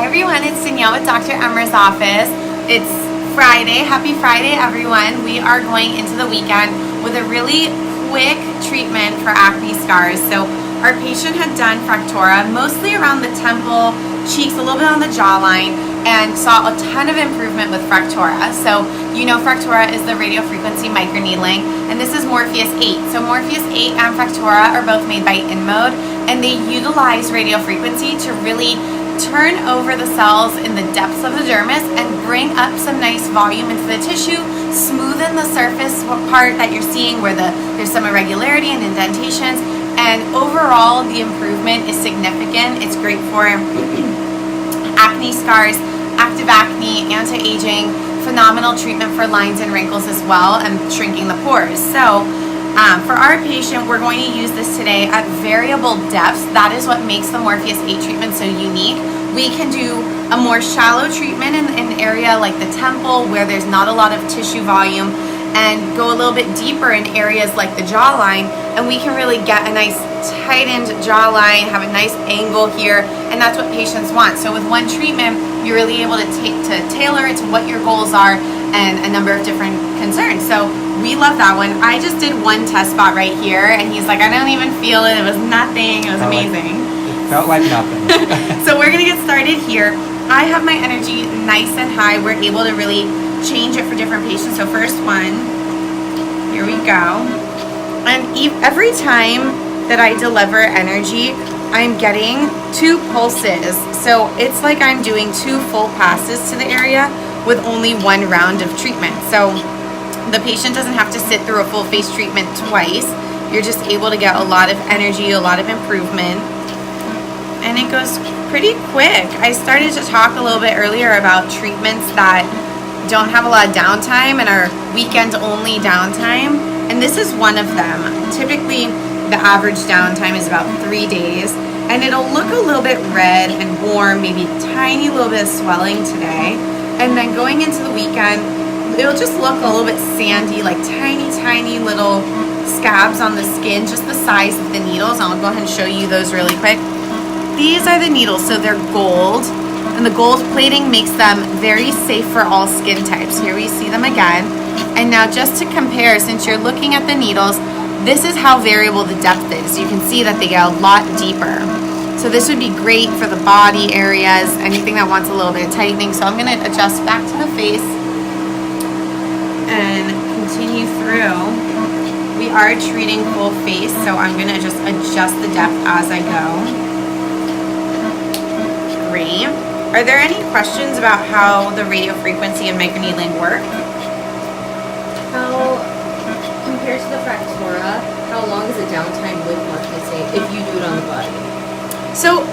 everyone, it's Danielle with Dr. Emer's office. It's Friday. Happy Friday, everyone. We are going into the weekend with a really quick treatment for acne scars. So our patient had done Fractora, mostly around the temple, cheeks, a little bit on the jawline, and saw a ton of improvement with Fractora. So you know Fractora is the radiofrequency microneedling, and this is Morpheus8. So Morpheus8 and Fractora are both made by InMode, and they utilize radiofrequency to really turn over the cells in the depths of the dermis and bring up some nice volume into the tissue, smoothen the surface part that you're seeing where there's some irregularity and indentations, and overall the improvement is significant. It's great for acne scars, active acne, anti-aging, phenomenal treatment for lines and wrinkles as well, and shrinking the pores. So for our patient, we're going to use this today at variable depths. That is what makes the Morpheus8 treatment so unique. We can do a more shallow treatment in an area like the temple where there's not a lot of tissue volume, and go a little bit deeper in areas like the jawline, and we can really get a nice tightened jawline, have a nice angle here, and that's what patients want. So with one treatment, you're really able to tailor it to what your goals are and a number of different concerns. So we love that one. I just did one test spot right here, and he's like, I don't even feel it. It was nothing. It was amazing. It felt like nothing. So we're gonna get started here. I have my energy nice and high. We're able to really change it for different patients. So first one, here we go. And every time that I deliver energy, I'm getting 2 pulses. So it's like I'm doing 2 full passes to the area with only 1 round of treatment. So the patient doesn't have to sit through a full face treatment twice. You're just able to get a lot of energy, a lot of improvement, and it goes pretty quick. I started to talk a little bit earlier about treatments that don't have a lot of downtime and are weekend only downtime, and this is one of them. Typically the average downtime is about 3 days, and it'll look a little bit red and warm, maybe tiny little bit of swelling today, and then going into the weekend it'll just look a little bit sandy, like tiny little scabs on the skin, just the size of the needles. I'll go ahead and show you those really quick. These are the needles, so they're gold, and the gold plating makes them very safe for all skin types. Here we see them again. And now just to compare, since you're looking at the needles, this is how variable the depth is. You can see that they get a lot deeper. So this would be great for the body areas, anything that wants a little bit of tightening. So I'm gonna adjust back to the face and continue through. We are treating full face, so I'm gonna just adjust the depth as I go. Great. Are there any questions about how the radiofrequency and microneedling work? How, compared to the Fractora, how long is the downtime with Morpheus8 if you do it on the body? So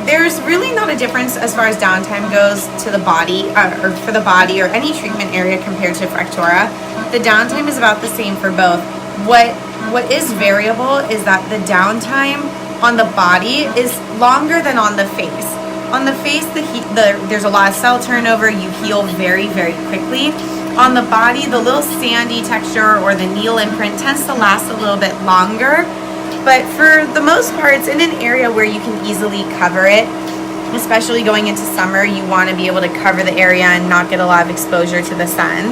there's really not a difference as far as downtime goes to the body, or for the body or any treatment area compared to Fractora. The downtime is about the same for both. What is variable is that the downtime on the body is longer than on the face. On the face, there's a lot of cell turnover. You heal very quickly. On the body, the little sandy texture or the needle imprint tends to last a little bit longer. But for the most part, it's in an area where you can easily cover it. Especially going into summer, you want to be able to cover the area and not get a lot of exposure to the sun.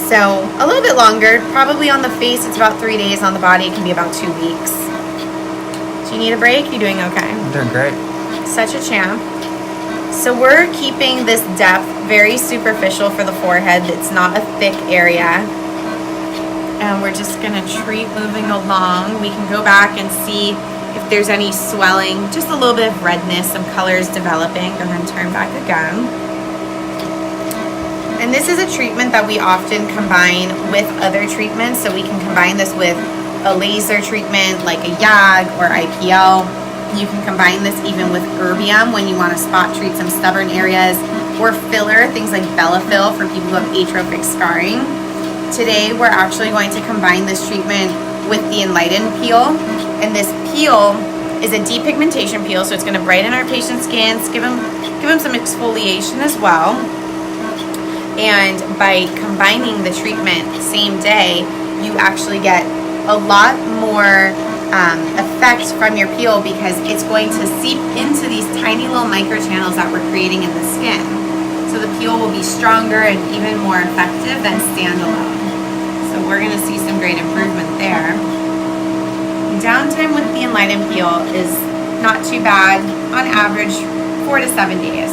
So a little bit longer, probably on the face it's about 3 days, on the body it can be about 2 weeks. Do you need a break? You doing okay? I'm doing great. Such a champ. So we're keeping this depth very superficial for the forehead. It's not a thick area. And we're just gonna treat moving along. We can go back and see if there's any swelling, just a little bit of redness, some colors developing. Go ahead and turn back again. And this is a treatment that we often combine with other treatments. So we can combine this with a laser treatment like a YAG or IPL. You can combine this even with erbium when you want to spot treat some stubborn areas, or filler, things like Bellafill for people who have atrophic scarring. Today we're actually going to combine this treatment with the Enlighten peel, and this peel is a depigmentation peel, so it's going to brighten our patient's skins, give them some exfoliation as well. And by combining the treatment same day, you actually get a lot more effect from your peel because it's going to seep into these tiny little microchannels that we're creating in the skin. So the peel will be stronger and even more effective than standalone. So we're going to see some great improvement there. Downtime with the Enlighten peel is not too bad. On average, 4 to 7 days.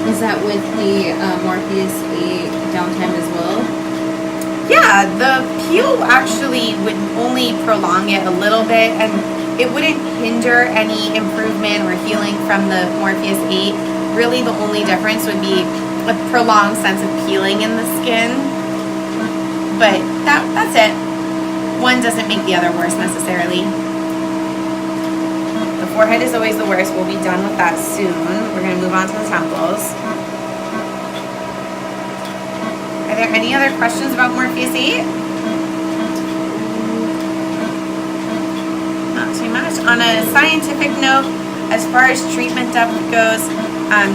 Is that with the Morpheus8 downtime as well? Yeah, the peel actually would only prolong it a little bit, and it wouldn't hinder any improvement or healing from the Morpheus8. Really, the only difference would be a prolonged sense of peeling in the skin. But that's it. One doesn't make the other worse necessarily. The forehead is always the worst. We'll be done with that soon. We're going to move on to the temples. Are there any other questions about Morpheus8? Not too much. On a scientific note, as far as treatment depth goes,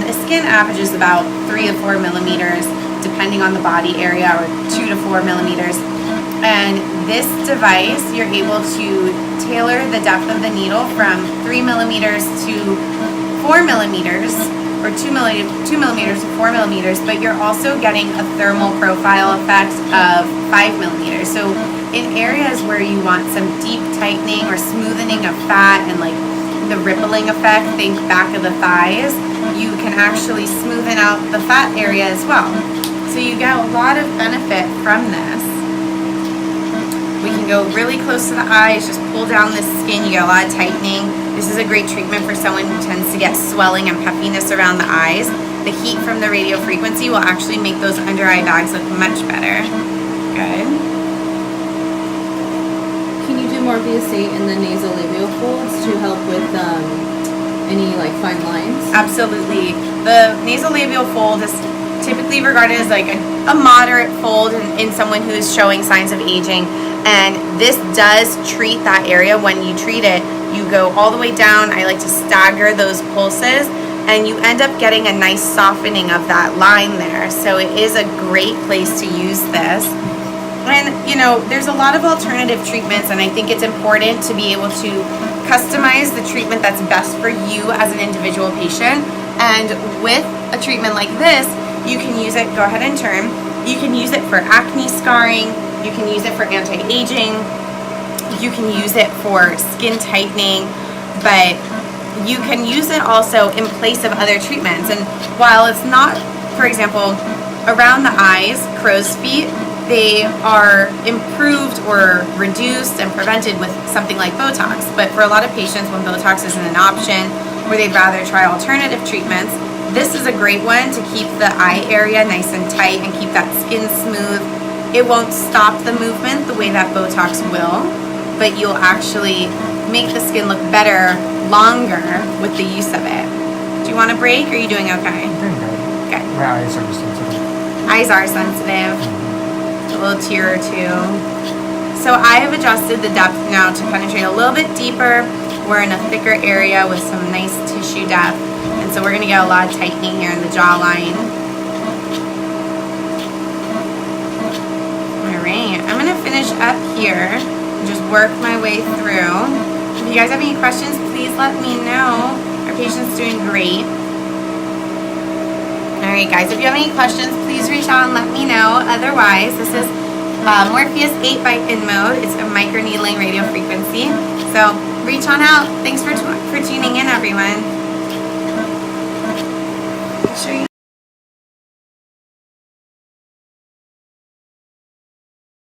the skin averages about 3 to 4 millimeters, depending on the body area, or 2 to 4 millimeters. And this device, you're able to tailor the depth of the needle from 3 millimeters to 4 millimeters, or 2 millimeters to 4 millimeters, but you're also getting a thermal profile effect of 5 millimeters. So in areas where you want some deep tightening or smoothening of fat and like the rippling effect, think back of the thighs, you can actually smoothen out the fat area as well. So you get a lot of benefit from this. We can go really close to the eyes, just pull down the skin, you get a lot of tightening. This is a great treatment for someone who tends to get swelling and puffiness around the eyes. The heat from the radio frequency will actually make those under eye bags look much better. Good. Can you do Morpheus8 in the nasolabial folds to help with any like fine lines? Absolutely. The nasolabial fold is typically regarded as like a moderate fold in someone who is showing signs of aging. And this does treat that area. When you treat it, you go all the way down. I like to stagger those pulses, and you end up getting a nice softening of that line there. So it is a great place to use this. And you know, there's a lot of alternative treatments, and I think it's important to be able to customize the treatment that's best for you as an individual patient. And with a treatment like this, you can use it, go ahead and turn, you can use it for acne scarring, you can use it for anti-aging, you can use it for skin tightening, but you can use it also in place of other treatments. And while it's not, for example, around the eyes, crow's feet, they are improved or reduced and prevented with something like Botox. But for a lot of patients, when Botox isn't an option, or they'd rather try alternative treatments, this is a great one to keep the eye area nice and tight and keep that skin smooth. It won't stop the movement the way that Botox will, but you'll actually make the skin look better longer with the use of it. Do you want a break, or are you doing okay? I'm doing good. Good. My eyes are sensitive. Eyes are sensitive. A little tear or two. So I have adjusted the depth now to penetrate a little bit deeper. We're in a thicker area with some nice tissue depth, and so we're going to get a lot of tightening here in the jawline. Alright, I'm going to finish up here and just work my way through. If you guys have any questions, please let me know. Our patient's doing great. Alright guys, if you have any questions, please reach out and let me know. Otherwise, this is Morpheus8 by InMode. It's a microneedling radio frequency. So reach on out. Thanks for